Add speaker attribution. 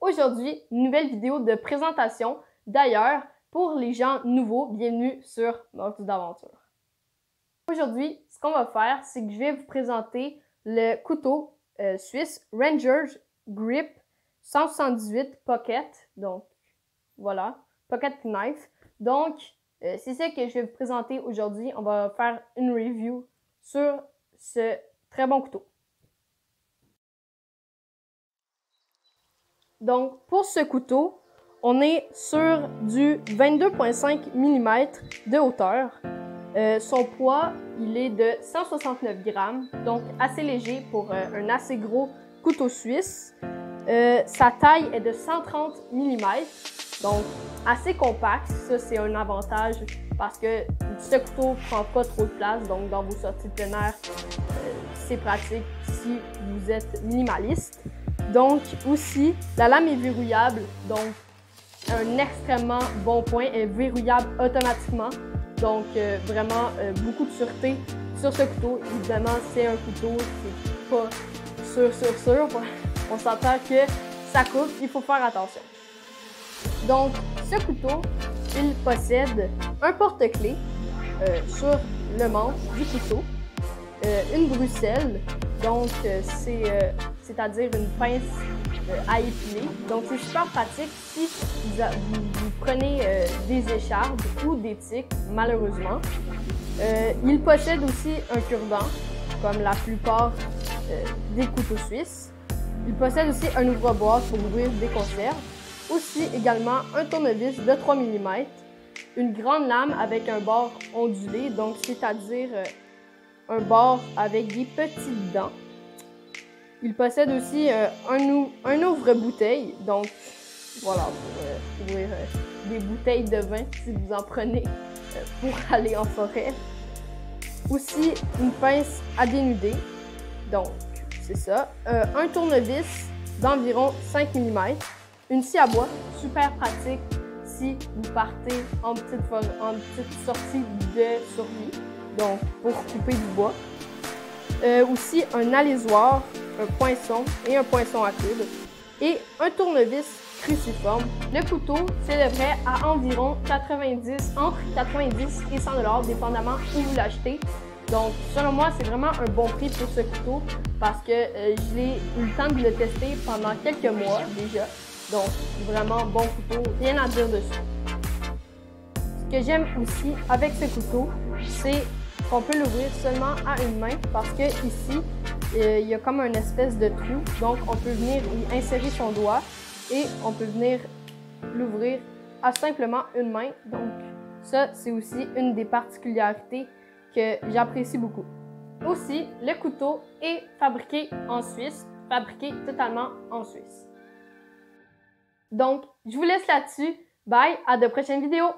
Speaker 1: Aujourd'hui, une nouvelle vidéo de présentation. D'ailleurs, pour les gens nouveaux, bienvenue sur Mordue d'aventure. Aujourd'hui, ce qu'on va faire, c'est que je vais vous présenter le couteau suisse Ranger Grip 178 Pocket. Donc, voilà, Pocket Knife. Donc, c'est ça que je vais vous présenter aujourd'hui. On va faire une review sur ce très bon couteau. Donc, pour ce couteau, on est sur du 22,5 mm de hauteur. Son poids, il est de 169 grammes, donc assez léger pour un assez gros couteau suisse. Sa taille est de 130 mm, donc assez compact. Ça, c'est un avantage parce que ce couteau ne prend pas trop de place, donc dans vos sorties de plein air, c'est pratique si vous êtes minimaliste. Donc aussi, la lame est verrouillable, donc un extrêmement bon point, est verrouillable automatiquement. Donc vraiment beaucoup de sûreté sur ce couteau. Évidemment, c'est un couteau, c'est pas sûr. On s'entend que ça coupe, il faut faire attention. Donc ce couteau, il possède un porte-clés sur le manche du couteau, une bruxelle, donc c'est-à-dire une pince à épiler. Donc c'est super pratique si vous prenez des échardes ou des tiques, malheureusement. Il possède aussi un cure-dent, comme la plupart des couteaux suisses. Il possède aussi un ouvre-boîte pour ouvrir des conserves. Aussi également un tournevis de 3 mm, une grande lame avec un bord ondulé, donc c'est-à-dire un bord avec des petites dents. Il possède aussi un ouvre-bouteille, donc voilà, pour ouvrir des bouteilles de vin si vous en prenez pour aller en forêt. Aussi une pince à dénuder, donc c'est ça. Un tournevis d'environ 5 mm, une scie à bois, super pratique si vous partez en petite sortie de survie, donc pour couper du bois. Aussi un alésoir, un poinçon et un poinçon à coude et un tournevis cruciforme. Le couteau s'élèverait à environ entre 90 et 100 $, dépendamment où vous l'achetez. Donc, selon moi, c'est vraiment un bon prix pour ce couteau parce que je l'ai eu le temps de le tester pendant quelques mois déjà. Donc, vraiment bon couteau, rien à dire dessus. Ce que j'aime aussi avec ce couteau, c'est qu'on peut l'ouvrir seulement à une main parce que ici, il y a comme une espèce de trou. Donc, on peut venir y insérer son doigt et on peut venir l'ouvrir à simplement une main. Donc, ça, c'est aussi une des particularités que j'apprécie beaucoup. Aussi, le couteau est fabriqué en Suisse, fabriqué totalement en Suisse. Donc, je vous laisse là-dessus. Bye, à de prochaines vidéos!